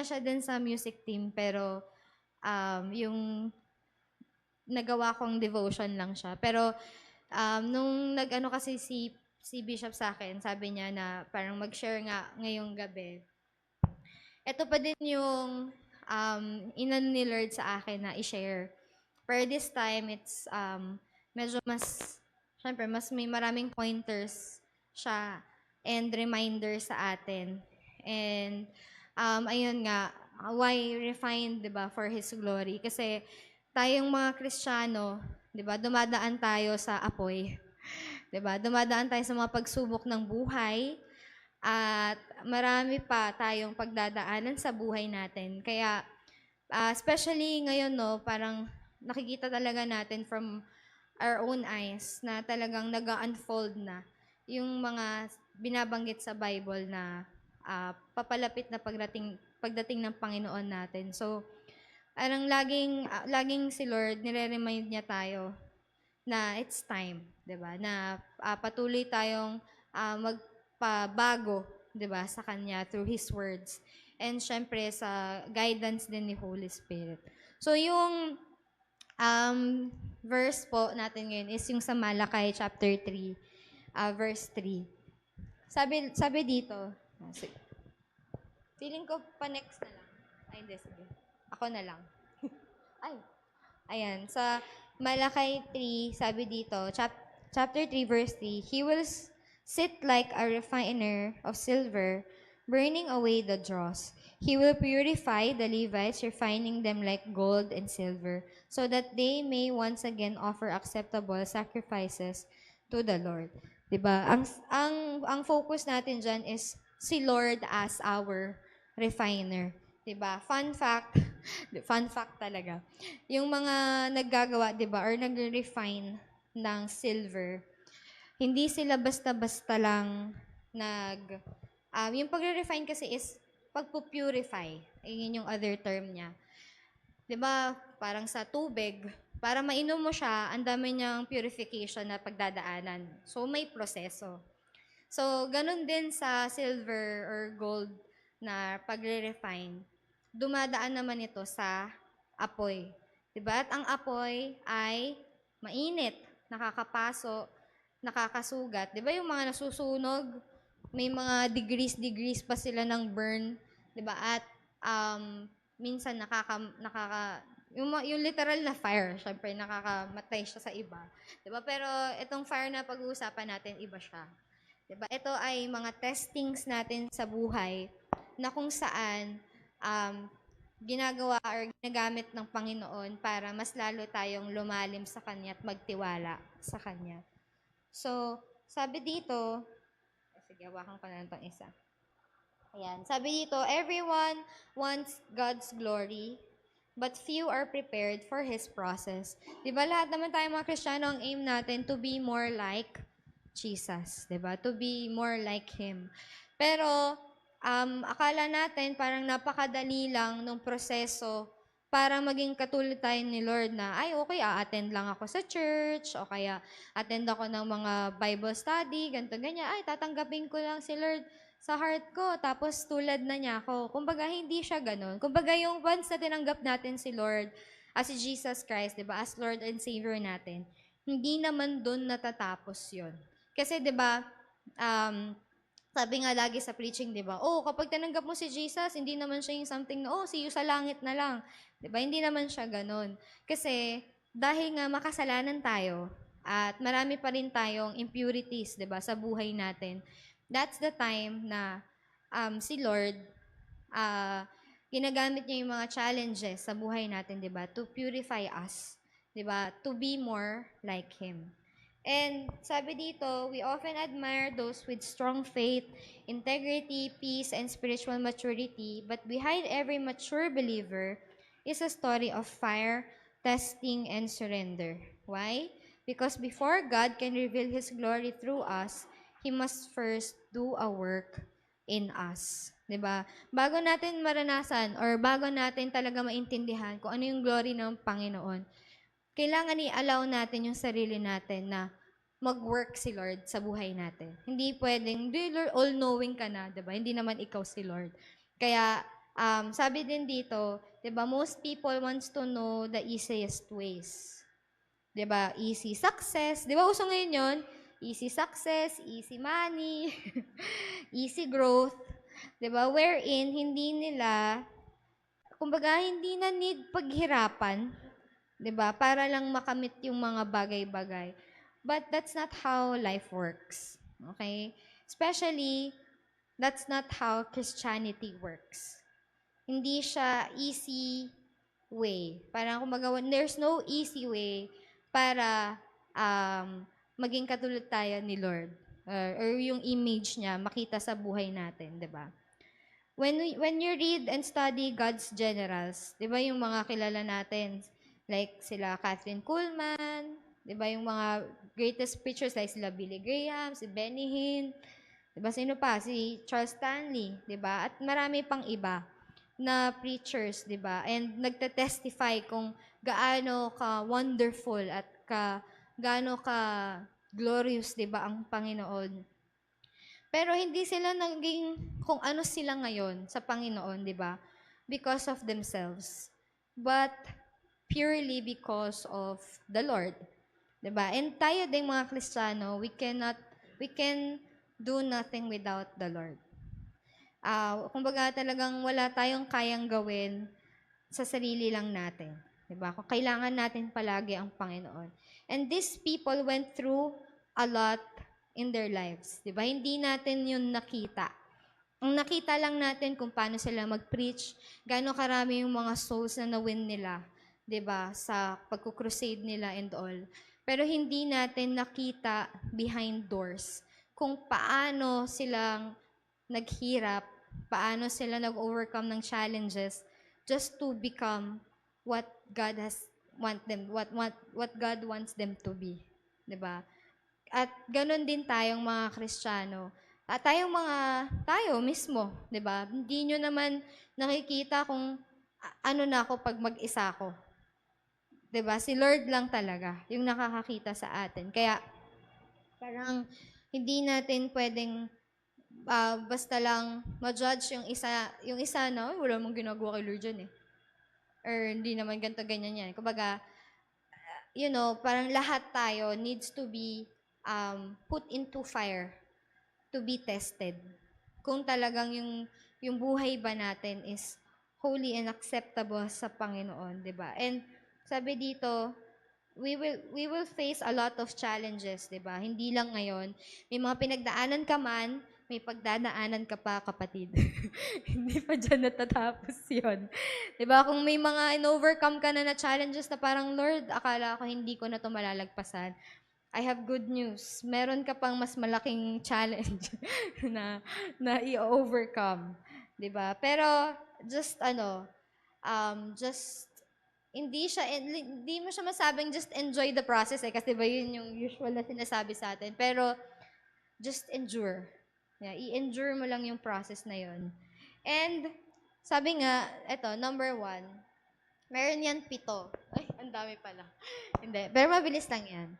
siya din sa music team, pero yung nagawa kong devotion lang siya. Pero nung nag-ano kasi si Bishop sa akin, sabi niya na parang mag-share nga ngayong gabi. Ito pa din yung inan ni Lord sa akin na i-share. Pero this time, it's medyo mas, syempre, mas may maraming pointers siya and reminder sa atin. And ayun nga, why refined, di ba, for His glory? Kasi tayong mga Kristiyano, di ba, dumadaan tayo sa apoy. Di ba? Dumadaan tayo sa mga pagsubok ng buhay at marami pa tayong pagdadaanan sa buhay natin. Kaya especially ngayon, no, parang nakikita talaga natin from our own eyes na talagang nag-unfold na yung mga binabanggit sa Bible na papalapit na pagdating ng Panginoon natin. So, parang laging si Lord, nire-remind niya tayo na it's time, 'di ba? Na patuloy tayong magpabago, 'di ba, sa kanya through his words. And syempre sa guidance din ni Holy Spirit. So yung verse po natin ngayon is yung sa Malakay chapter 3, verse 3. Sabi dito, feeling ko pa next na lang. Ay, hindi, sige. Ako na lang. Ay, ayan, sa Malakay 3, sabi dito, chapter 3, verse 3, He will sit like a refiner of silver, burning away the dross. He will purify the Levites, refining them like gold and silver, so that they may once again offer acceptable sacrifices to the Lord. 'Di ba? Ang focus natin diyan is si Lord as our refiner. 'Di ba? Fun fact talaga. Yung mga naggagawa, 'di ba, or nagre-refine ng silver, hindi sila basta-basta lang yung pagre-refine kasi is pagpupurify. Yun yung other term niya. 'Di ba, parang sa tubig, para mainom mo siya, ang dami niyang purification na pagdadaanan. So, may proseso. So, ganun din sa silver or gold na pagre-refine. Dumadaan naman ito sa apoy. Diba? At ang apoy ay mainit, nakakapaso, nakakasugat. Diba yung mga nasusunog, may mga degrees pa sila ng burn. Diba? At minsan yung literal na fire, syempre nakakamatay siya sa iba. Diba? Pero itong fire na pag-uusapan natin, iba siya. Diba? Ito ay mga testings natin sa buhay na kung saan ginagawa or ginagamit ng Panginoon para mas lalo tayong lumalim sa Kanya at magtiwala sa Kanya. So, sabi dito, sige, hawakan ko na itong isa. Ayan, sabi dito, everyone wants God's glory, but few are prepared for His process. Diba lahat naman tayo mga Kristiyano, ang aim natin to be more like Jesus, 'di ba? To be more like Him. Pero akala natin parang napakadali lang nung proseso para maging katulad tayo ni Lord na, ay okay, a-attend lang ako sa church, o kaya attend ako ng mga Bible study, ganito, ganyan. Ay, tatanggapin ko lang si Lord sa heart ko, tapos tulad na niya ako. Kumbaga, hindi siya ganun. Kumbaga, yung once na tinanggap natin si Lord, as si Jesus Christ, 'di ba, as Lord and Savior natin, hindi naman doon natatapos 'yon. Kasi 'di ba, sabi nga lagi sa preaching, 'di ba? Oh, kapag tinanggap mo si Jesus, hindi naman siya yung something na, oh, see you sa langit na lang. 'Di ba? Hindi naman siya ganoon. Kasi dahil nga makasalanan tayo at marami pa rin tayong impurities, 'di ba, sa buhay natin. That's the time na si Lord ginagamit niya yung mga challenges sa buhay natin, 'di ba? To purify us, 'di ba? To be more like Him. And sabi dito, we often admire those with strong faith, integrity, peace, and spiritual maturity, but behind every mature believer is a story of fire, testing, and surrender. Why? Because before God can reveal His glory through us, He must first do a work in us. 'Di ba? Bago natin maranasan or bago natin talaga maintindihan kung ano yung glory ng Panginoon, kailangan i-allow natin yung sarili natin na mag-work si Lord sa buhay natin. Hindi pwedeng, di Lord, all-knowing ka na, diba? Hindi naman ikaw si Lord. Kaya, Sabi din dito, 'di ba, most people wants to know the easiest ways. 'Di ba? Easy success. 'Di ba uso ngayon 'yon? Easy success, easy money, easy growth. 'Di ba? Wherein hindi nila, kumbaga hindi na need paghirapan, 'di ba? Para lang makamit yung mga bagay-bagay. But that's not how life works. Okay? Especially, that's not how Christianity works. Hindi siya easy way. Parang kumbaga, there's no easy way para maging katulad tayo ni Lord. Or yung image niya makita sa buhay natin, 'di ba? When you read and study God's generals, 'di ba yung mga kilala natin, like sila Catherine Kuhlman, 'di ba yung mga greatest preachers like sila Billy Graham, si Benny Hinn, 'di ba sino pa? Si Charles Stanley, 'di ba? At marami pang iba na preachers, 'di ba? And nagte-testify kung gaano ka wonderful at gaano ka glorious, 'di ba, ang Panginoon. Pero hindi sila naging kung ano sila ngayon sa Panginoon, 'di ba? Because of themselves. But purely because of the Lord. 'Di ba? And tayo ding mga Kristiyano, we can do nothing without the Lord. Kumbaga talagang wala tayong kayang gawin sa sarili lang natin. 'Di ba? Kailangan natin palagi ang Panginoon. And these people went through a lot in their lives. 'Di ba? Hindi natin 'yun nakita. Ang nakita lang natin kung paano sila mag-preach, gaano karami yung mga souls na na-win nila, 'di ba? Sa pagko-crusade nila and all. Pero hindi natin nakita behind doors kung paano silang naghirap, paano sila nag-overcome ng challenges just to become what God has want them, what God wants them to be, 'di ba? At ganun din tayong mga Kristiyano. At tayo mismo, 'di ba? Hindi nyo naman nakikita kung ano na ako pag mag-isa ako. 'Di ba? Si Lord lang talaga yung nakakakita sa atin. Kaya parang hindi natin pwedeng basta lang ma-judge yung isa na, "Ay, wala mong ginagawa kay Lord dyan eh." Or hindi naman ganito, ganyan yan. Kumbaga, parang lahat tayo needs to be put into fire to be tested. Kung talagang yung buhay ba natin is holy and acceptable sa Panginoon, 'di ba? And sabi dito, we will face a lot of challenges, 'di ba? Hindi lang ngayon. May mga pinagdaanan ka man, may pagdadaanan ka pa, kapatid. Hindi pa dyan natatapos yun. 'Di ba? Kung may mga in-overcome ka na challenges na parang, Lord, akala ko hindi ko na to malalagpasan. I have good news. Meron ka pang mas malaking challenge na i-overcome, 'di ba? Pero just just hindi mo siya masabing just enjoy the process kasi 'di ba yun yung usual na sinasabi sa atin. Pero just endure. Yeah, i-endure mo lang yung process na yun. And sabi nga, eto, number 1, meron yan 7. Ay, ang dami pala. Hindi, pero mabilis lang yan.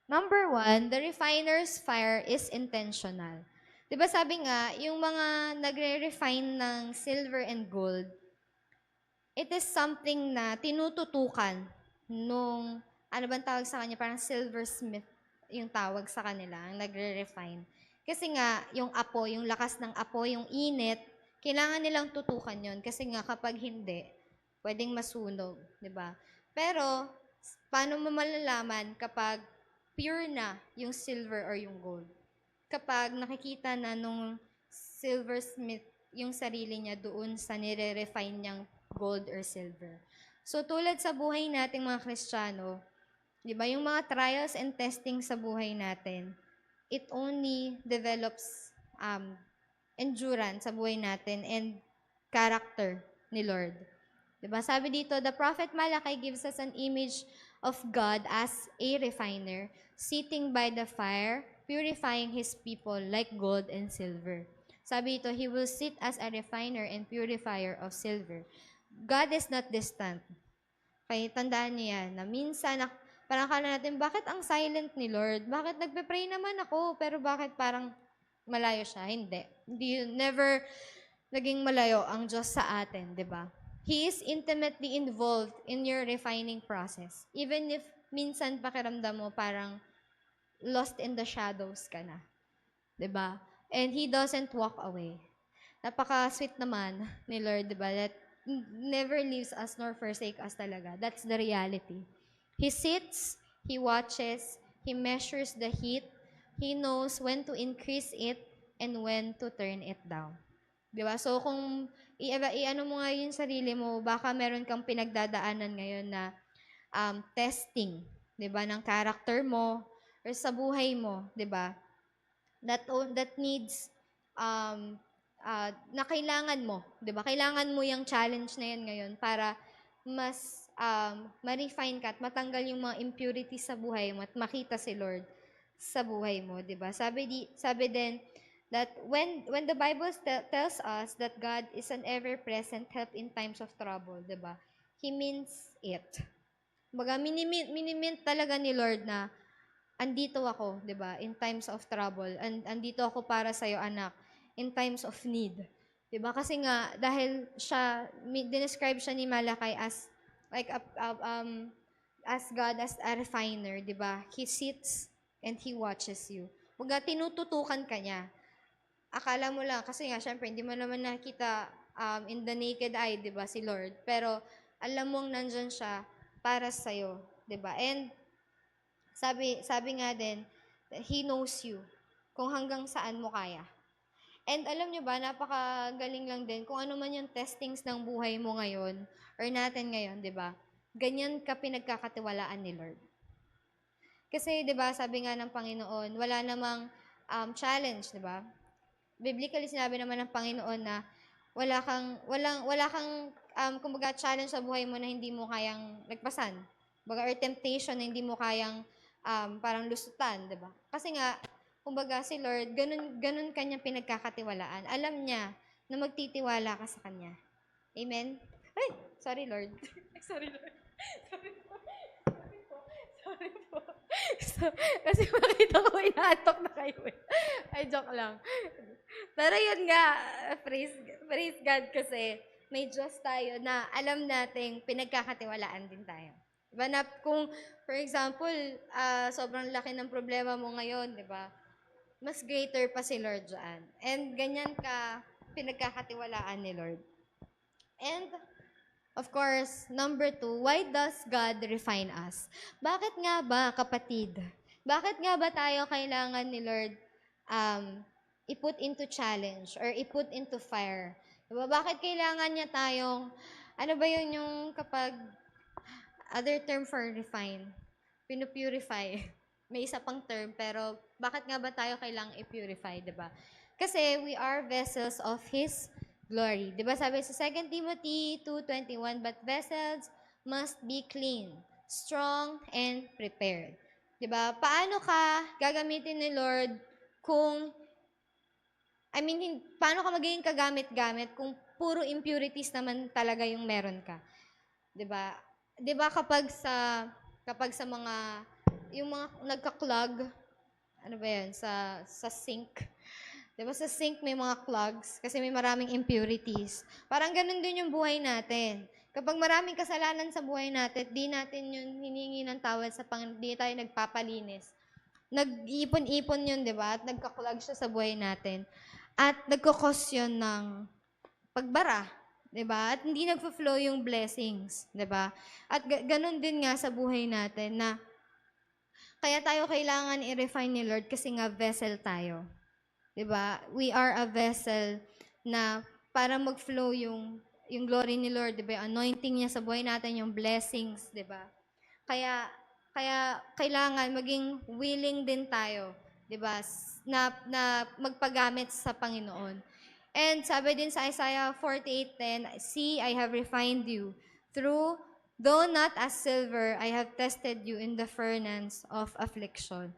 Number 1, the refiner's fire is intentional. 'Di ba sabi nga, yung mga nagre-refine ng silver and gold, it is something na tinututukan nung, ano bang tawag sa kanya, parang silversmith yung tawag sa kanila, ang nagre-refine. Kasi nga, yung apo, yung lakas ng apo, yung init, kailangan nilang tutukan yon kasi nga kapag hindi, pwedeng masunog, 'di ba? Pero paano mo malalaman kapag pure na yung silver or yung gold? Kapag nakikita na nung silversmith yung sarili niya doon sa nire-refine niyang gold or silver. So tulad sa buhay nating mga Kristiyano, 'di ba, yung mga trials and testing sa buhay natin, it only develops endurance sa buhay natin and character ni Lord. 'Di ba? Sabi dito, the prophet Malachi gives us an image of God as a refiner, sitting by the fire, purifying his people like gold and silver. Sabi dito, he will sit as a refiner and purifier of silver. God is not distant. Kaya tandaan niyo yan, na minsan, parang kala natin, bakit ang silent ni Lord? Bakit nagpe-pray naman ako, pero bakit parang malayo siya? Hindi. naging malayo ang Diyos sa atin, di ba? He is intimately involved in your refining process. Even if minsan pakiramdam mo parang lost in the shadows ka na. Di ba? And He doesn't walk away. Napaka-sweet naman ni Lord, di ba? That never leaves us nor forsake us talaga. That's the reality. He sits, He watches, He measures the heat, He knows when to increase it and when to turn it down. Di ba? So, kung i-ano mo nga yung sarili mo, baka meron kang pinagdadaanan ngayon na testing, di ba, ng character mo or sa buhay mo, di ba? That needs na kailangan mo, 'di ba? Kailangan mo yung challenge na yan ngayon para mas ma-refine ka at matanggal yung mga impurities sa buhay mo at makita si Lord sa buhay mo, 'di ba? Sabi din that when the Bible tells us that God is an ever-present help in times of trouble, 'di ba? He means it. Baga minimint talaga ni Lord na andito ako, 'di ba? In times of trouble, andito ako para sa iyo, anak, in times of need. 'Di ba? Kasi nga dahil siya describe siya ni Malakay as like as God as a refiner, 'di ba? He sits and he watches you. Baga tinututukan ka niya. Akala mo lang kasi nga syempre hindi mo naman nakita in the naked eye, 'di ba, si Lord. Pero alam mong nandiyan siya para sa iyo, 'di ba? And sabi nga din, He knows you kung hanggang saan mo kaya. And alam nyo ba, napakagaling lang din kung ano man yung testings ng buhay mo ngayon or natin ngayon, di ba? Ganyan ka pinagkakatiwalaan ni Lord. Kasi, di ba, sabi nga ng Panginoon, wala namang challenge, di ba? Biblically, sinabi naman ng Panginoon na wala kang kumbaga challenge sa buhay mo na hindi mo kayang lagpasan. Baga, or temptation na hindi mo kayang parang lusutan, di ba? Kasi nga, kumbaga si Lord, ganun kanya pinagkakatiwalaan. Alam niya na magtitiwala ka sa kanya. Amen? Ay, sorry Lord. Sorry Lord. Sorry po. Sorry po. Sorry po. Kasi makita ko inaantok na kayo eh. Ay, joke lang. Pero yun nga, praise God kasi may Diyos tayo na alam nating pinagkakatiwalaan din tayo. Diba na kung, for example, sobrang laki ng problema mo ngayon, di ba? Mas greater pa si Lord dyan. And ganyan ka pinagkakatiwalaan ni Lord. And, of course, number 2, why does God refine us? Bakit nga ba, kapatid? Bakit nga ba tayo kailangan ni Lord i-put into challenge or i-put into fire? Diba? Bakit kailangan niya tayong, ano ba yun yung kapag other term for refine, pinupurify. May isa pang term, pero bakit nga ba tayo kailangang i-purify, di ba? Kasi we are vessels of His glory. Di ba sabi sa 2 Timothy 2:21, but vessels must be clean, strong, and prepared. Di ba? Paano ka gagamitin ni Lord kung, paano ka magiging kagamit-gamit kung puro impurities naman talaga yung meron ka? Di ba? 'Di ba kapag sa mga yung mga nagka-clog, ano ba 'yan, sa sink. 'Di ba sa sink may mga clogs kasi may maraming impurities. Parang ganun din yung buhay natin. Kapag maraming kasalanan sa buhay natin, di natin yun hiningi ng tawad sa Panginoon, di tayo nagpapalinis. Nag-iipon-ipon yun, 'di ba? At nagka-clog siya sa buhay natin. At nagko-cause yun ng pagbara. 'Di ba? At hindi nagfo-flow yung blessings, 'di ba? At ganun din nga sa buhay natin na kaya tayo kailangan i-refine ni Lord kasi nga vessel tayo. 'Di ba? We are a vessel na para mag-flow yung glory ni Lord, 'di ba? Yung anointing niya sa buhay natin, yung blessings, 'di ba? Kaya kailangan maging willing din tayo, 'di ba? Na magpagamit sa Panginoon. And sabi din sa Isaiah 48:10, see, I have refined you. Though not as silver, I have tested you in the furnace of affliction.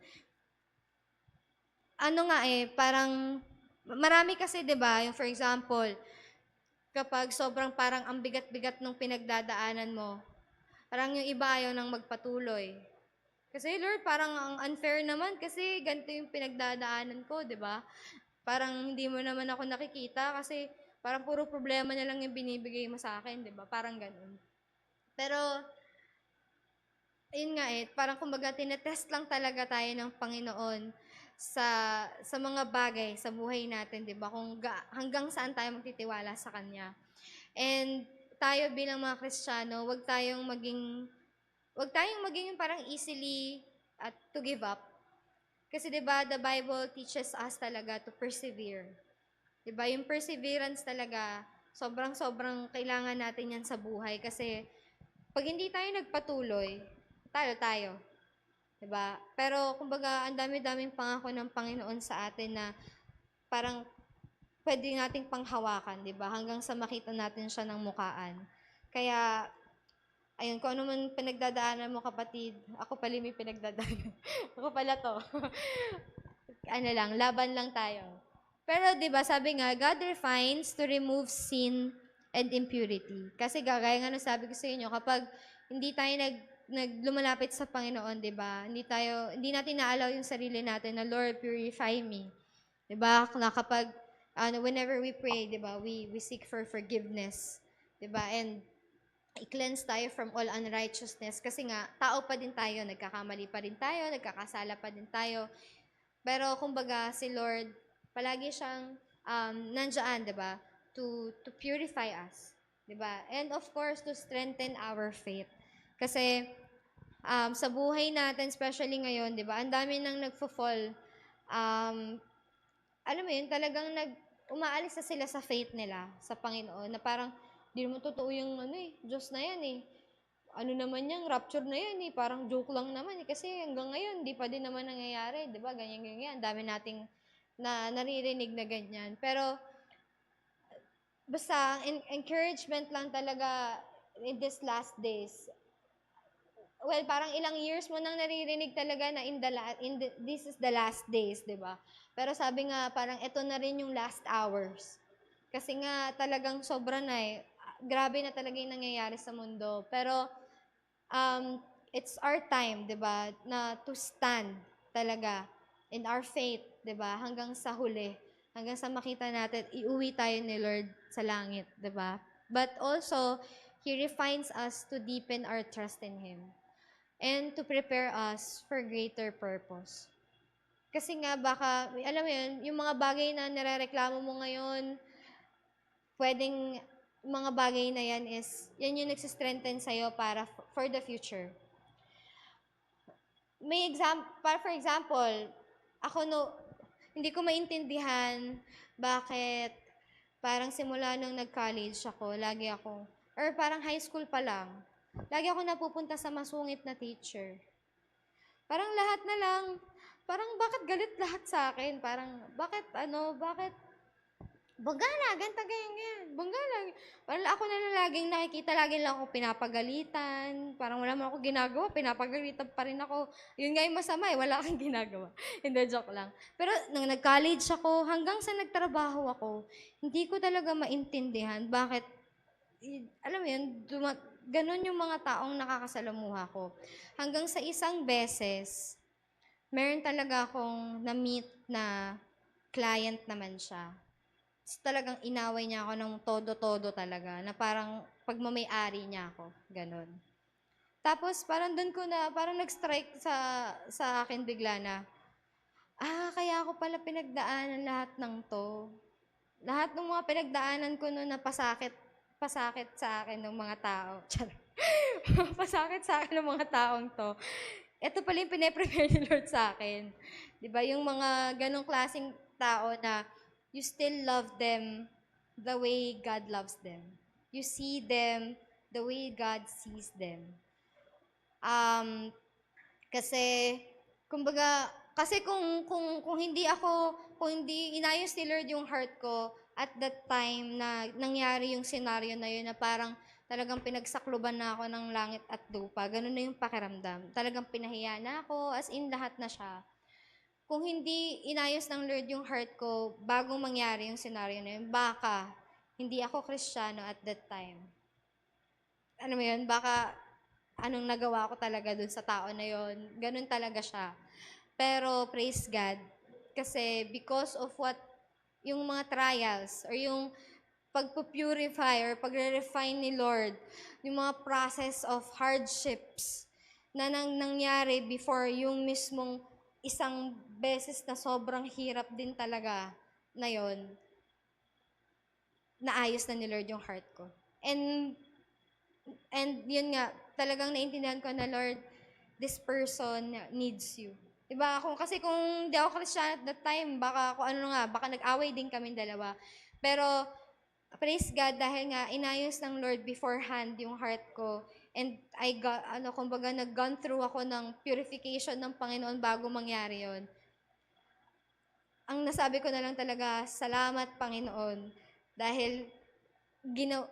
Ano nga parang, marami kasi, di ba, yung for example, kapag sobrang parang ang bigat-bigat ng pinagdadaanan mo, parang yung iba ayaw nang magpatuloy. Kasi Lord, parang ang unfair naman kasi ganito yung pinagdadaanan ko, di ba? Parang hindi mo naman ako nakikita kasi Parang puro problema na lang yung binibigay mo sa akin, di ba? Parang ganun. Pero, ayun nga parang kumbaga tinetest lang talaga tayo ng Panginoon sa mga bagay sa buhay natin, 'di ba? Kung hanggang saan tayo magtitiwala sa kanya. And tayo bilang mga Kristiyano, wag tayong maging yung parang easily at to give up. Kasi 'di ba, the Bible teaches us talaga to persevere. 'Di ba? Yung perseverance talaga, sobrang kailangan natin 'yan sa buhay kasi pag hindi tayo nagpatuloy, talo tayo. 'Di ba? Pero kumbaga, ang dami-daming pangako ng Panginoon sa atin na parang pwede nating panghawakan, 'di ba? Hanggang sa makita natin siya ng mukaan. Kaya ayun, kung ano man pinagdadaanan mo kapatid, ako pala may pinagdadaanan. Ako pala 'to. Ano lang, laban lang tayo. Pero 'di ba, sabi nga, God refines to remove sin and impurity. Kasi gaya nga nung sabi ko sa inyo, kapag hindi tayo lumalapit sa Panginoon, 'di ba? Hindi natin na-allow yung sarili natin na, Lord, purify me. 'Di ba? Na kapag whenever we pray, 'di ba? We seek for forgiveness, 'di ba? And i-cleanse tayo from all unrighteousness kasi nga tao pa din tayo, nagkakamali pa rin tayo, nagkakasala pa din tayo. Pero kumbaga si Lord palagi siyang nandiyan, 'di ba? To purify us, 'di ba? And of course to strengthen our faith. Kasi sa buhay natin, especially ngayon, 'di ba? Ang dami nang nagfo-fall. Alam mo 'yun, talagang umaalis na sila sa faith nila sa Panginoon na parang di naman totoo yung Diyos na 'yan eh. Ano naman yang rapture na 'yan eh, parang joke lang naman eh kasi hanggang ngayon di pa din naman nangyayari, 'di ba? Ganyan ganyan. Dami nating naririnig na ganyan. Pero basta encouragement lang talaga in these last days. Well, parang ilang years mo nang naririnig talaga na this is the last days, 'di ba? Pero sabi nga parang ito na rin yung last hours. Kasi nga talagang sobra na grabe na talaga yung nangyayari sa mundo. Pero it's our time, 'di ba, na to stand talaga in our faith, 'di ba? Hanggang sa huli, hanggang sa makita natin iuwi tayo ni Lord sa langit, 'di ba? But also, He refines us to deepen our trust in Him and to prepare us for greater purpose. Kasi nga baka, alam mo yun, yung mga bagay na nirereklamo mo ngayon, pwedeng mga bagay na yan yan yung nagsistrengthen sa'yo para for the future. For example, hindi ko maintindihan bakit parang simula nung nag-college ako, or parang high school pa lang, lagi ako napupunta sa masungit na teacher. Parang lahat na lang, parang bakit galit lahat sa akin? Parang, bakit, Banggala, ganito, ganyan. Banggala. Parang ako na lang laging nakikita, lagi lang ako pinapagalitan. Parang wala mo ako ginagawa, pinapagalitan pa rin ako. Yun nga yung masama wala kang ginagawa. Hindi, joke lang. Pero nung nag-college ako, hanggang sa nagtrabaho ako, hindi ko talaga maintindihan bakit, alam mo yun, ganun yung mga taong nakakasalamuha ko. Hanggang sa isang beses, meron talaga akong na-meet na client naman siya. Talagang inaway niya ako ng todo-todo talaga, na parang pagmamay-ari niya ako, ganun. Tapos parang doon ko na, parang nag-strike sa akin bigla na, kaya ako pala pinagdaanan lahat ng to. Lahat ng mga pinagdaanan ko noon na pasakit sa akin ng mga tao. Pasakit sa akin ng mga taong to. Ito pala yung pine-prepare ni Lord sa akin. 'Di ba? Yung mga ganong klaseng tao na you still love them the way God loves them. You see them the way God sees them. Kasi kumbaga, kasi kung hindi inayos ni Lord yung heart ko at that time na nangyari yung scenario na yun na parang talagang pinagsakluban na ako ng langit at lupa. Ganun na yung pakiramdam. Talagang pinahiya na ako, as in lahat na siya. Kung hindi inayos ng Lord yung heart ko bago mangyari yung scenario na yun, baka hindi ako Kristiyano at that time. Ano mo yun, baka anong nagawa ko talaga dun sa tao na yun. Ganun talaga siya. Pero praise God, kasi because of yung mga trials or yung pagpupurify or pagre-refine ni Lord, yung mga process of hardships na nangyari before yung mismong isang beses na sobrang hirap din talaga na yon, naayos na ni Lord yung heart ko. And yun nga, talagang naintindihan ko na, Lord, this person needs you. Diba? Kasi kung di ako Christian at that time, baka kung ano nga, baka nag-away din kami dalawa. Pero, praise God, dahil nga, inayos ng Lord beforehand yung heart ko. And I got, kumbaga, nag-gone through ako ng purification ng Panginoon bago mangyari yon. Ang nasabi ko na lang talaga, salamat Panginoon. Dahil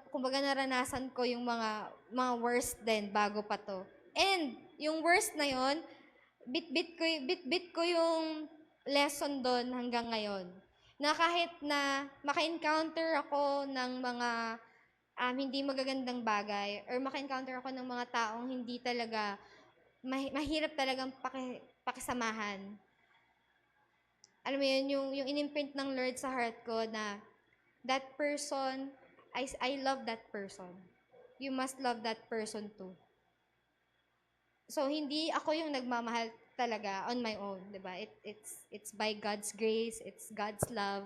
kumbaga naranasan ko yung mga worst din bago pa to. And yung worst na yon, bit ko yung lesson doon hanggang ngayon. Na kahit na maka-encounter ako ng mga hindi magagandang bagay or maka-encounter ako ng mga taong hindi talaga mahirap talagang pakisamahan. Alam mo yun, yung in-imprint ng Lord sa heart ko na that person, I love that person. You must love that person too. So, hindi ako yung nagmamahal talaga on my own, di ba? It's by God's grace, it's God's love.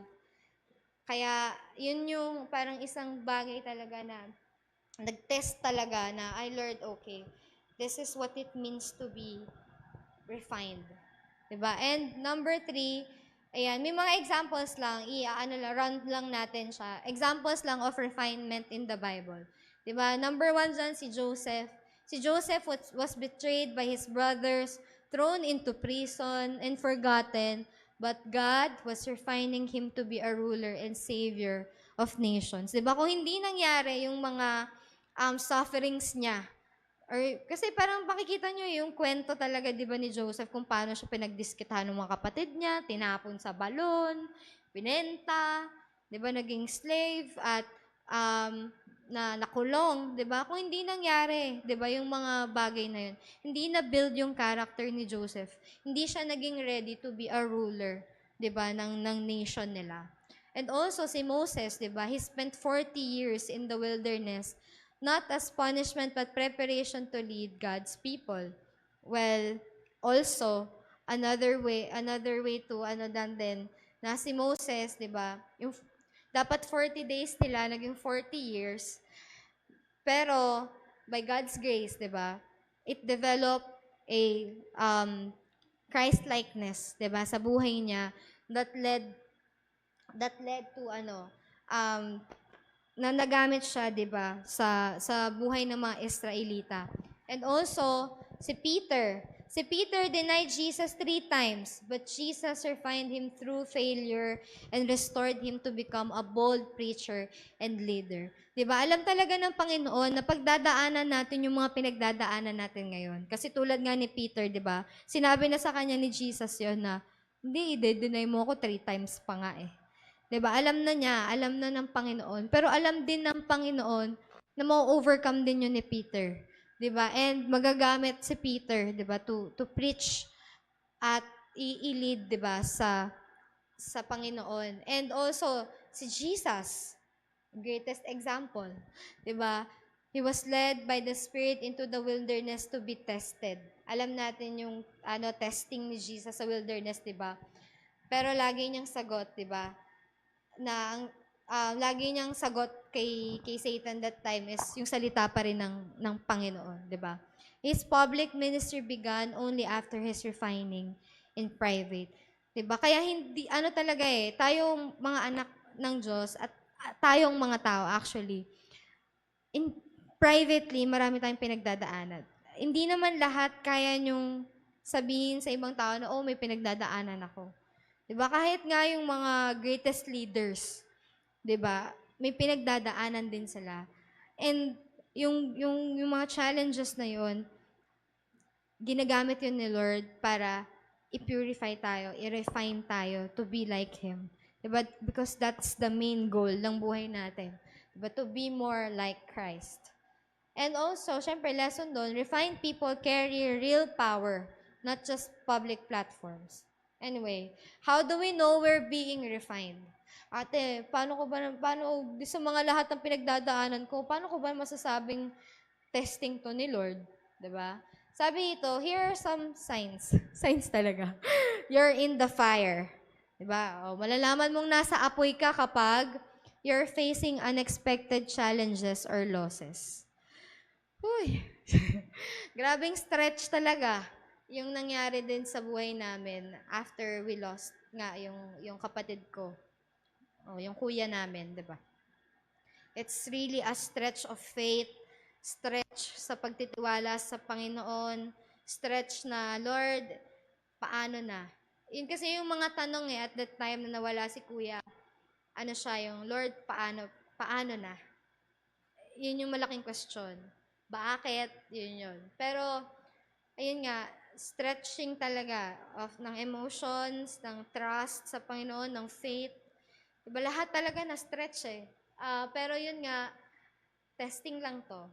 Kaya, yun yung parang isang bagay talaga na nag-test talaga na, ay Lord, okay, this is what it means to be refined. Diba? And number 3, ayan, may mga examples lang, run lang natin siya. Examples lang of refinement in the Bible. Diba? Number 1 dyan, si Joseph. Si Joseph was betrayed by his brothers, thrown into prison, and forgotten, but God was refining him to be a ruler and savior of nations. Diba? Kung hindi nangyari yung mga sufferings niya, kasi parang makikita nyo yung kwento talaga, di ba, ni Joseph, kung paano siya pinagdiskitahan ng mga kapatid niya, tinapon sa balon, binenta, di ba, naging slave, at nakulong, di ba? Kung hindi nangyari, di ba, yung mga bagay na yun, hindi na-build yung character ni Joseph. Hindi siya naging ready to be a ruler, di ba, ng nation nila. And also, si Moses, di ba, he spent 40 years in the wilderness, not as punishment but preparation to lead God's people. Well, also, another way to din na si Moses, 'di ba? Yung dapat 40 days nila naging 40 years. Pero by God's grace, 'di ba? It developed a Christ-likeness, 'di ba, sa buhay niya that led to na nagamit siya, 'di ba, sa buhay ng mga Israelita. And also, si Peter. Si Peter denied Jesus 3 times, but Jesus refined him through failure and restored him to become a bold preacher and leader. 'Di ba? Alam talaga ng Panginoon na pagdadaanan natin yung mga pinagdadaanan natin ngayon. Kasi tulad nga ni Peter, 'di ba? Sinabi na sa kanya ni Jesus 'yon na, hindi, i-deny mo ako 3 times pa nga eh. 'Di ba? Alam na niya, alam na ng Panginoon. Pero alam din ng Panginoon na ma-overcome din yun ni Peter. 'Di ba? And magagamit si Peter, 'di ba, to preach at i-lead, 'di ba, sa Panginoon. And also si Jesus, greatest example, 'di ba? He was led by the Spirit into the wilderness to be tested. Alam natin yung testing ni Jesus sa wilderness, 'di ba? Pero lagi niyang sagot, 'di ba? Na lagi niyang sagot kay Satan that time is yung salita pa rin ng Panginoon, 'di ba? His public ministry began only after his refining in private. 'Di ba? Kaya hindi talaga tayong mga anak ng Diyos at tayong mga tao actually in privately marami tayong pinagdadaanan. Hindi naman lahat kaya nyong sabihin sa ibang tao na may pinagdadaanan ako. 'Di ba? Kahit nga yung mga greatest leaders, 'di ba? May pinagdadaanan din sila. And yung mga challenges na yon, ginagamit yun ni Lord para i-purify tayo, i-refine tayo to be like Him. 'Di ba? Because that's the main goal ng buhay natin. 'Di ba? To be more like Christ. And also, syempre, lesson doon, refined people carry real power, not just public platforms. Anyway, how do we know we're being refined? Ate, paano, sa mga lahat ng pinagdadaanan ko, paano ko ba masasabing testing to ni Lord? 'Di ba? Sabi dito, here are some signs. Signs talaga. You're in the fire. 'Di ba? O, malalaman mong nasa apoy ka kapag you're facing unexpected challenges or losses. Uy, grabing stretch talaga yung nangyari din sa buhay namin after we lost nga yung kapatid ko. O, yung kuya namin, 'di ba? It's really a stretch of faith, stretch sa pagtitiwala sa Panginoon, stretch na, Lord, paano na? Yun kasi yung mga tanong at that time na nawala si kuya, ano siya yung, Lord, paano na? Yun yung malaking question. Bakit? Yun. Pero, ayun nga, stretching talaga ng emotions, ng trust sa Panginoon, ng faith. Diba lahat talaga na stretch eh. Pero yun nga, testing lang to.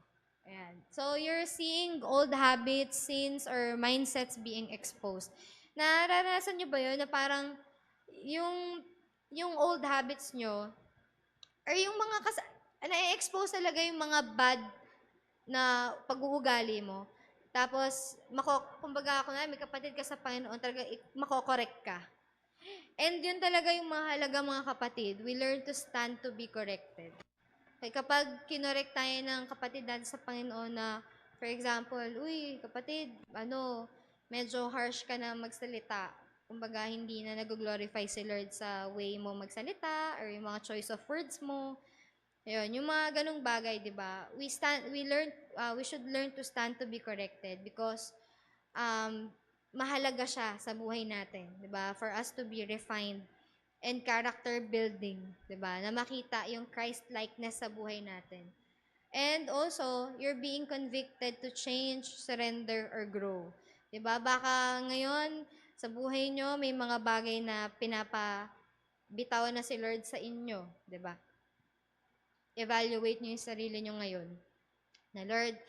Ayan. So, you're seeing old habits, sins, or mindsets being exposed. Naranasan nyo ba yun na parang yung old habits nyo, or yung mga na-expose talaga yung mga bad na pag-uugali mo. Tapos, kumbaga ako na, may kapatid ka sa Panginoon, talaga makokorek ka. And yun talaga yung mahalaga mga kapatid. We learn to stand to be corrected. Okay, kapag kinorek tayo ng kapatid natin sa Panginoon na, for example, uy, kapatid, medyo harsh ka na magsalita. Kumbaga, hindi na nag-glorify si Lord sa way mo magsalita or yung mga choice of words mo. Ayun, yung mga ganung bagay, 'di ba? We should learn to stand to be corrected because mahalaga siya sa buhay natin, 'di ba? For us to be refined and character building, 'di ba? Na makita yung Christ-likeness sa buhay natin. And also, you're being convicted to change, surrender, or grow. 'Di ba? Baka ngayon sa buhay nyo may mga bagay na bitaw na si Lord sa inyo, 'di ba? Evaluate nyo yung sarili nyo ngayon. Na Lord,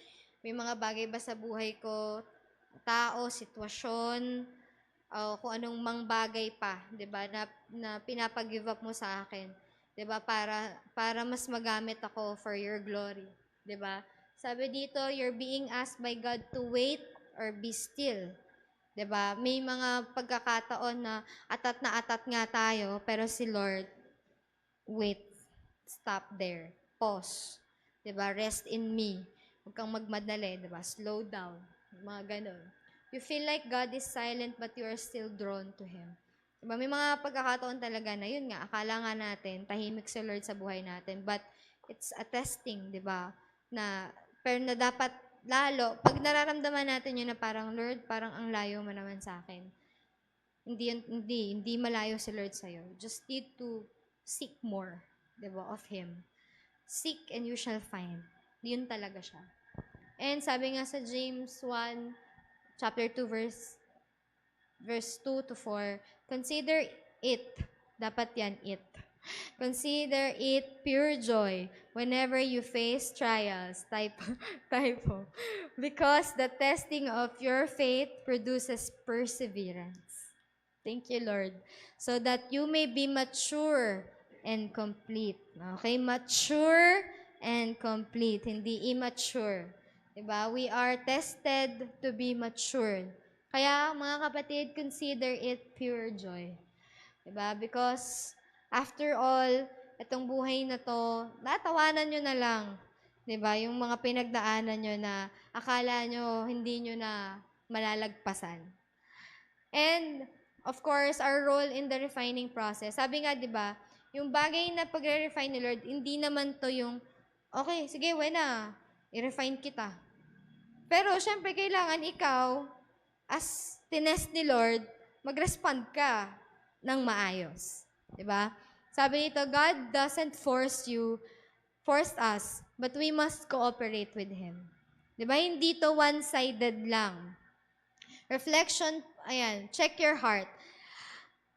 may mga bagay ba sa buhay ko, tao, sitwasyon, kung anong mang bagay pa, 'di ba, na pinapag-give up mo sa akin, 'di ba, para mas magamit ako for your glory, 'di ba? Sabi dito, you're being asked by God to wait or be still. 'Di ba? May mga pagkakataon na atat nga tayo, pero si Lord, wait, stop there. Pause. 'Di ba? Rest in me. Huwag kang magmadali, 'di ba? Slow down. Mga ganun. You feel like God is silent but you are still drawn to Him. 'Di ba? May mga pagkakataon talaga na yun nga, akala nga natin, tahimik si Lord sa buhay natin. But it's a testing, 'di ba? Pero na dapat lalo, pag nararamdaman natin yun na parang, Lord, parang ang layo mo naman sa akin. Hindi malayo si Lord sa'yo. Just need to seek more, 'di ba, of Him. Seek and you shall find. Yun talaga siya. And sabi nga sa James 1, chapter 2, verse 2 to 4, consider it, dapat yan, it. Consider it pure joy whenever you face trials, typo, because the testing of your faith produces perseverance. Thank you, Lord. So that you may be mature and complete. Okay? Mature and complete. Hindi immature. Diba? We are tested to be matured. Kaya, mga kapatid, consider it pure joy. Diba? Because, after all, itong buhay na to, natawanan nyo na lang. Diba? Yung mga pinagdaanan nyo na akala nyo hindi nyo na malalagpasan. And, of course, our role in the refining process. Sabi nga, di ba, yung bagay na pagre-refine ni Lord, hindi naman to yung, okay, sige, na, i-refine kita. Pero, syempre, kailangan ikaw, as tinest ni Lord, mag-respond ka ng maayos. Di ba? Sabi nito, God doesn't force us, but we must cooperate with Him. Di ba? Hindi to one-sided lang. Reflection, ayan, check your heart.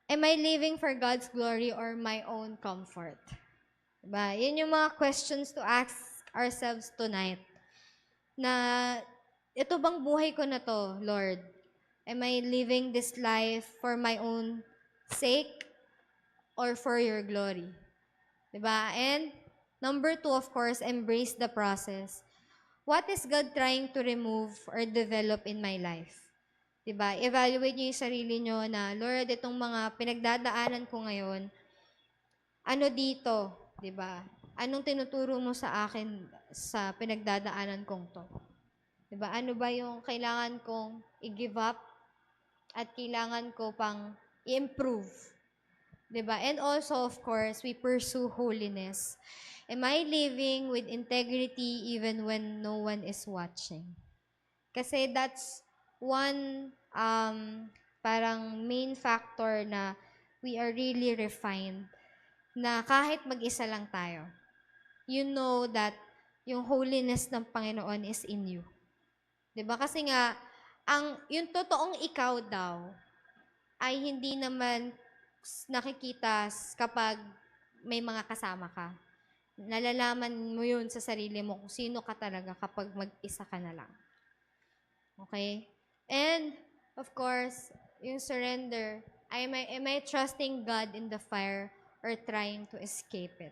Am I living for God's glory or my own comfort? Diba? Yun yung mga questions to ask ourselves tonight. Na, ito bang buhay ko na to, Lord? Am I living this life for my own sake? or for your glory. Diba? And number 2, of course, embrace the process. What is God trying to remove or develop in my life? Diba? Evaluate niyo yung sarili niyo na, Lord, itong mga pinagdadaanan ko ngayon, ano dito? Diba? Anong tinuturo mo sa akin sa pinagdadaanan kong to? Diba? Ano ba yung kailangan kong i-give up at kailangan ko pang i-improve? Diba? And also, of course, we pursue holiness. Am I living with integrity even when no one is watching? Kasi that's one parang main factor na we are really refined na kahit mag-isa lang tayo, you know that yung holiness ng Panginoon is in you. 'Di ba? Kasi nga, yung totoong ikaw daw ay hindi naman nakikita kapag may mga kasama ka. Nalalaman mo yun sa sarili mo kung sino ka talaga kapag mag-isa ka na lang. Okay? And, of course, yung surrender, am I trusting God in the fire or trying to escape it?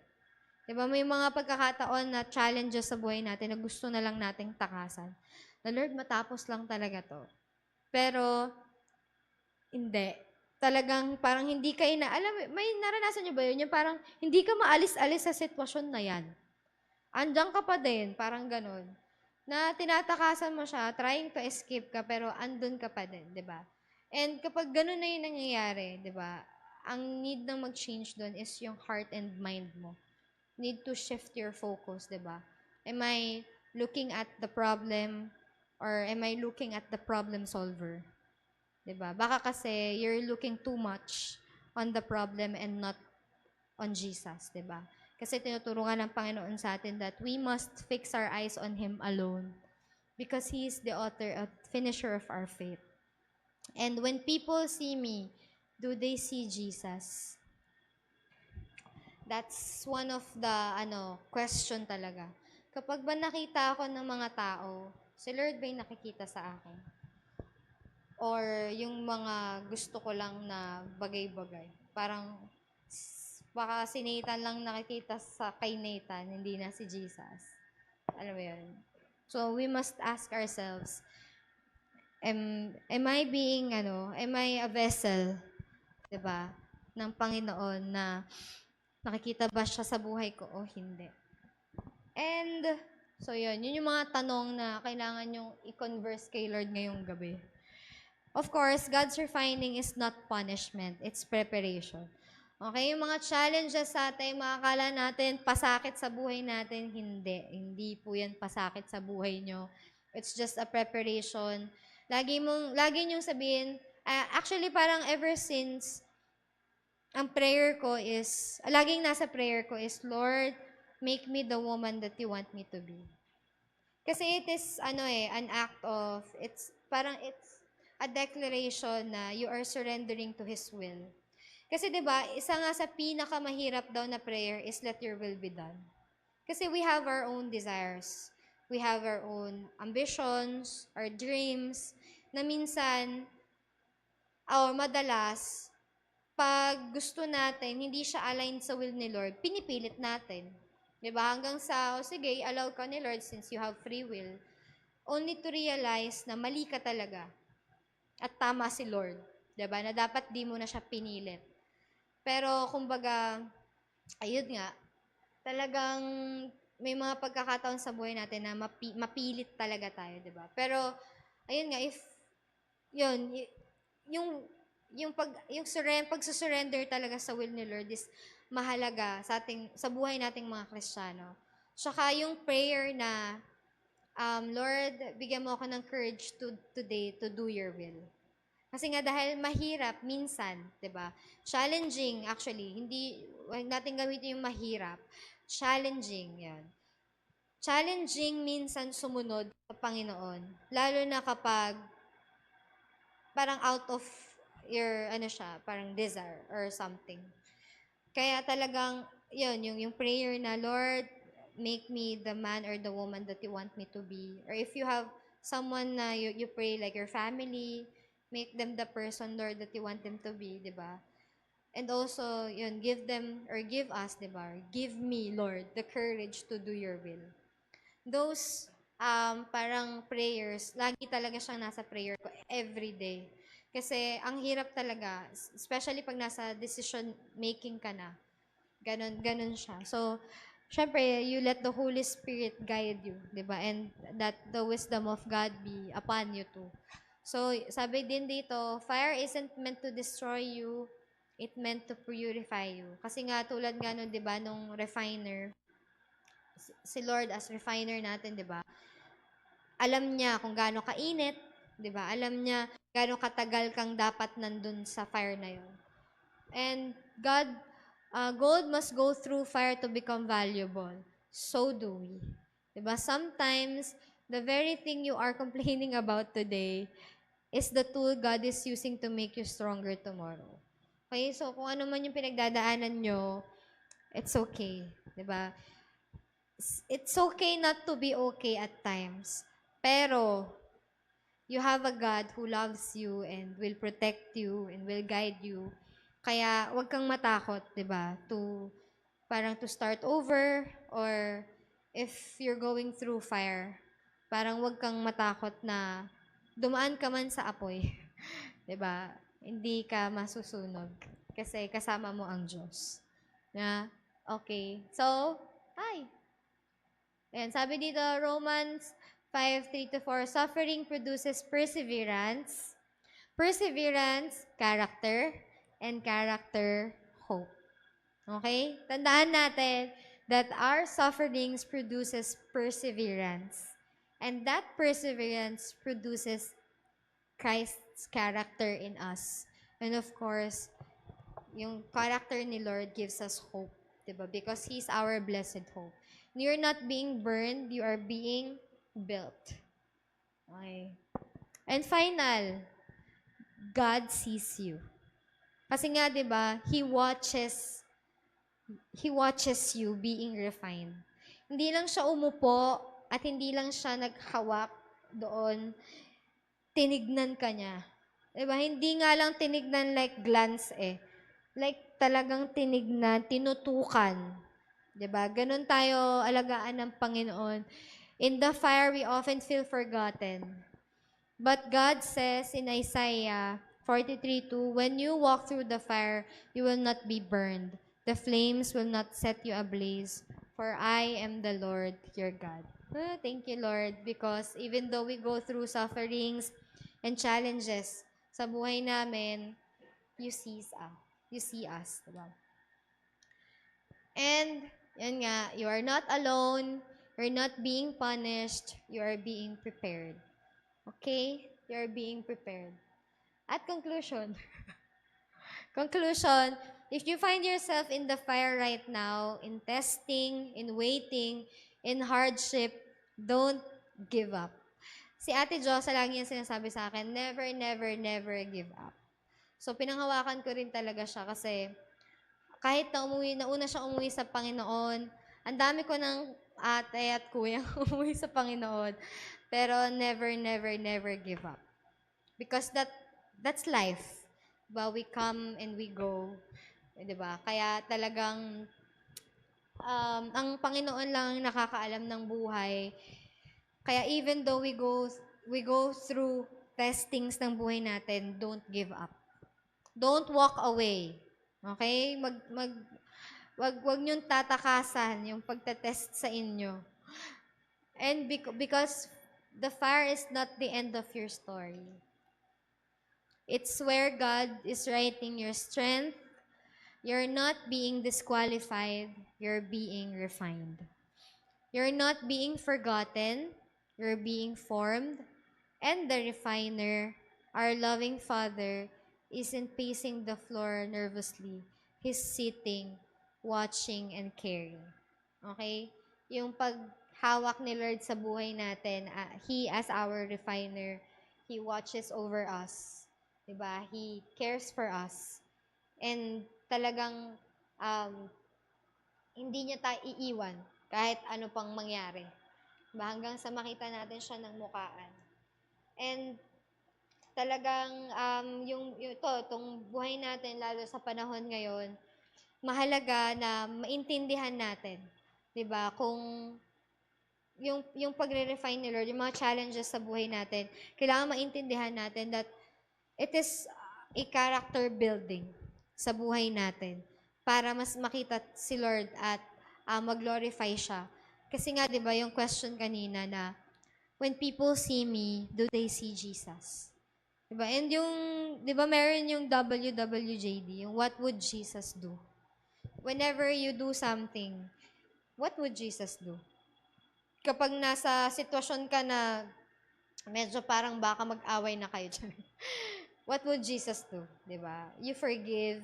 Diba, may mga pagkakataon na challenges sa buhay natin na gusto na lang nating takasan. Na Lord, matapos lang talaga to. Pero, hindi. Talagang parang hindi ka may naranasan niyo ba yun? Yung parang hindi ka maalis-alis sa sitwasyon na yan. Andiyan ka pa din, parang ganun. Na tinatakasan mo siya, trying to escape ka, pero andun ka pa din, di ba? And kapag ganun na yung nangyayari, di ba, ang need na mag-change doon is yung heart and mind mo. Need to shift your focus, di ba? Am I looking at the problem or am I looking at the problem solver? Di ba? Baka kasi you're looking too much on the problem and not on Jesus, di ba? Kasi tinuturuan ng Panginoon sa atin that we must fix our eyes on Him alone because He is the author and finisher of our faith. And when people see me, do they see Jesus? That's one of the question talaga. Kapag ba nakita ako ng mga tao, si Lord ba yung nakikita sa akin? Or yung mga gusto ko lang na bagay-bagay? Parang baka si Nathan lang nakikita sa kay Nathan, hindi na si Jesus. Alam mo yun? So, we must ask ourselves, am I a vessel, 'di ba, ng Panginoon na nakikita ba siya sa buhay ko o hindi? And, so yun yung mga tanong na kailangan yung i-converse kay Lord ngayong gabi. Of course, God's refining is not punishment, it's preparation. Okay, yung mga challenges sa atin, makakala natin, pasakit sa buhay natin, hindi. Hindi po yan pasakit sa buhay nyo. It's just a preparation. Lagi niyong sabihin, actually parang ever since, ang prayer ko is, laging nasa prayer ko is, Lord, make me the woman that you want me to be. Kasi it is, an act of, it's a declaration na you are surrendering to His will. Kasi 'di ba, isa nga sa pinakamahirap daw na prayer is let your will be done. Kasi we have our own desires. We have our own ambitions, our dreams, na minsan, or madalas, pag gusto natin, hindi siya aligned sa will ni Lord, pinipilit natin. 'Di ba? Hanggang sa, sige, allow ka ni Lord since you have free will, only to realize na mali ka talaga. At tama si Lord. 'Di ba? Na dapat di mo na siya pinilit. Pero, kumbaga, ayun nga, talagang may mga pagkakataon sa buhay natin na mapilit talaga tayo, di ba? Pero, ayun nga, yun, pagsusurrender talaga sa will ni Lord is mahalaga sa buhay nating mga Kristiyano. Tsaka yung prayer na, Lord, bigyan mo ako ng courage today to do your will. Kasi nga dahil mahirap minsan, 'di ba? Challenging actually, wag natin gamitin yung mahirap. Challenging 'yan. Challenging minsan sumunod sa Panginoon, lalo na kapag parang out of your parang desire or something. Kaya talagang 'yun, yung prayer na, Lord, make me the man or the woman that you want me to be. Or if you have someone na you pray like your family, make them the person, Lord, that you want them to be, di ba? And also, yun, give them, or give us, di ba? Give me, Lord, the courage to do your will. Those, parang prayers, lagi talaga siyang nasa prayer ko every day. Kasi, ang hirap talaga, especially pag nasa decision making ka na. Ganon siya. So, syempre, you let the Holy Spirit guide you, di ba? And that the wisdom of God be upon you too. So, sabi din dito, fire isn't meant to destroy you, it meant to purify you. Kasi nga, tulad nga nun, di ba, nung refiner, si Lord as refiner natin, di ba? Alam niya kung gaano kainit, di ba? Alam niya gaano katagal kang dapat nandun sa fire na yun. And God, gold must go through fire to become valuable. So do we. Diba? Sometimes, the very thing you are complaining about today is the tool God is using to make you stronger tomorrow. Okay? So, kung ano man yung pinagdadaanan nyo, it's okay. Diba? It's okay not to be okay at times. Pero, you have a God who loves you and will protect you and will guide you. Kaya, wag kang matakot, 'di ba? Parang to start over, or if you're going through fire, parang wag kang matakot na dumaan ka man sa apoy, 'di ba? Hindi ka masusunog kasi kasama mo ang Diyos. Na, okay. So, hi. Ayan, sabi dito, Romans 5:3-4, suffering produces perseverance, perseverance, character, and character, hope. Okay? Tandaan natin that our sufferings produces perseverance. And that perseverance produces Christ's character in us. And of course, yung character ni Lord gives us hope. Diba? Because He's our blessed hope. You're not being burned, you are being built. Okay. And final, God sees you. Kasi nga, 'di ba, He watches you being refined. Hindi lang siya umupo at hindi lang siya naghawak doon, tinignan ka niya. 'Di ba? Hindi nga lang tinignan like glance eh. Like talagang tinignan, tinutukan. 'Di ba? Ganun tayo alagaan ng Panginoon. In the fire, we often feel forgotten. But God says in Isaiah 43:2, when you walk through the fire, you will not be burned. The flames will not set you ablaze, for I am the Lord your God. Thank you, Lord, because even though we go through sufferings and challenges sa buhay namin, you see us. You see us. Diba? And, yan nga, you are not alone. You're not being punished. You are being prepared. Okay? You're being prepared. At conclusion, if you find yourself in the fire right now, in testing, in waiting, in hardship, don't give up. Si Ate Josa lagi yung sinasabi sa akin, never, never, never give up. So, pinanghawakan ko rin talaga siya kasi kahit nauna siyang umuwi sa Panginoon, ang dami ko ng ate at kuya umuwi sa Panginoon. Pero never, never, never give up. Because that's life. Diba? We come and we go. Diba? Kaya talagang ang Panginoon lang nakakaalam ng buhay. Kaya even though we go through testings ng buhay natin, don't give up. Don't walk away. Okay? Wag niyong tatakasan yung pagtetest sa inyo. And because the fire is not the end of your story. It's where God is writing your strength. You're not being disqualified. You're being refined. You're not being forgotten. You're being formed. And the refiner, our loving Father, isn't pacing the floor nervously. He's sitting, watching, and caring. Okay? Yung paghawak ni Lord sa buhay natin, He as our refiner, He watches over us. Diba? He cares for us. And talagang hindi niya tayo iiwan kahit ano pang mangyari. Diba? Hanggang sa makita natin siya ng mukaan. And talagang itong buhay natin, lalo sa panahon ngayon, mahalaga na maintindihan natin, 'di ba? Kung yung pagre-refine ni Lord, yung mga challenges sa buhay natin, kailangan maintindihan natin that it is a character building sa buhay natin para mas makita si Lord at mag-glorify siya. Kasi nga, 'di ba, yung question kanina na when people see me, do they see Jesus? 'Di ba? And yung 'di ba meron yung WWJD, yung what would Jesus do? Whenever you do something, what would Jesus do? Kapag nasa sitwasyon ka na medyo parang baka mag-away na kayo dyan, what would Jesus do? 'Di ba? You forgive,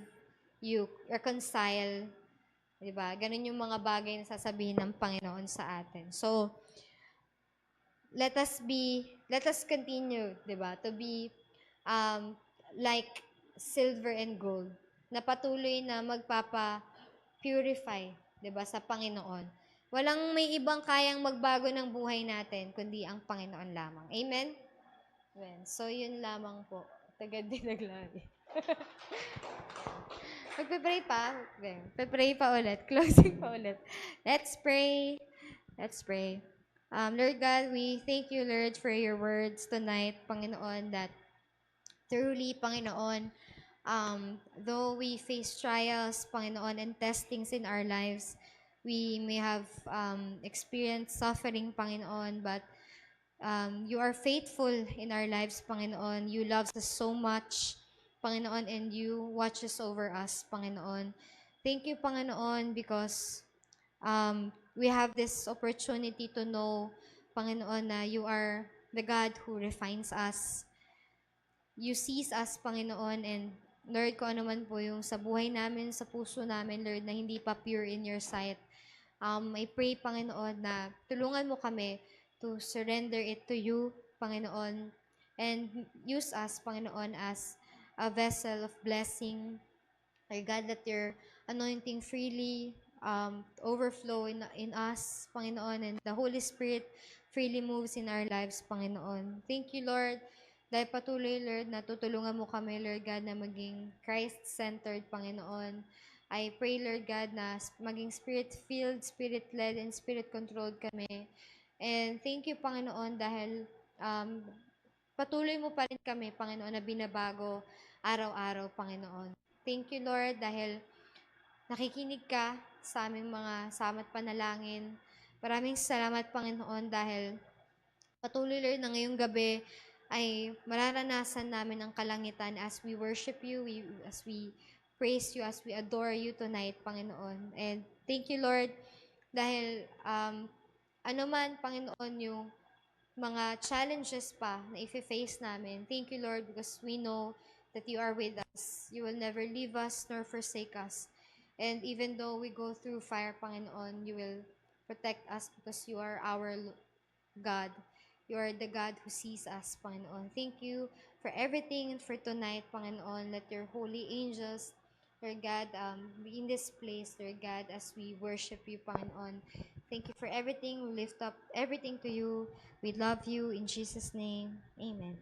you reconcile, 'di ba? Ganun yung mga bagay na sasabihin ng Panginoon sa atin. So, let us continue, 'di ba? To be um, like silver and gold na patuloy na magpapa-purify, 'di ba, sa Panginoon. Walang may ibang kayang magbago ng buhay natin kundi ang Panginoon lamang. Amen? Amen. So, yun lamang po. Tagad din naglabi. Magpe-pray pa. Magpe-pray pa ulit. Closing pa ulit. Let's pray. Let's pray. Lord God, we thank you, Lord, for your words tonight, Panginoon, that truly, Panginoon, though we face trials, Panginoon, and testings in our lives, we may have experienced suffering, Panginoon, but you are faithful in our lives, Panginoon. You love us so much, Panginoon, and you watches over us, Panginoon. Thank you, Panginoon, because we have this opportunity to know, Panginoon, na you are the God who refines us. You sees us, Panginoon, and Lord, kung ano man po yung sa buhay namin, sa puso namin, Lord, na hindi pa pure in your sight, I pray, Panginoon, na tulungan mo kami to surrender it to you, Panginoon, and use us, Panginoon, as a vessel of blessing. Lord God, that your anointing freely overflow in us, Panginoon, and the Holy Spirit freely moves in our lives, Panginoon. Thank you, Lord, dahil patuloy, Lord, na tutulungan mo kami, Lord God, na maging Christ-centered, Panginoon. I pray, Lord God, na maging Spirit-filled, Spirit-led, and Spirit-controlled kami. And thank you, Panginoon, dahil patuloy mo pa rin kami, Panginoon, na binabago araw-araw, Panginoon. Thank you, Lord, dahil nakikinig ka sa aming mga samat panalangin. Maraming salamat, Panginoon, dahil patuloy, Lord, na ngayong gabi ay mararanasan namin ang kalangitan as we worship you, as we praise you, as we adore you tonight, Panginoon. And thank you, Lord, dahil ano man, Panginoon, yung mga challenges pa na i-face namin. Thank you, Lord, because we know that you are with us. You will never leave us nor forsake us. And even though we go through fire, Panginoon, you will protect us because you are our God. You are the God who sees us, Panginoon. Thank you for everything and for tonight, Panginoon. Let your holy angels, Lord God, be in this place, Lord God, as we worship you, Panginoon. Thank you for everything. We lift up everything to you. We love you. In Jesus' name, amen.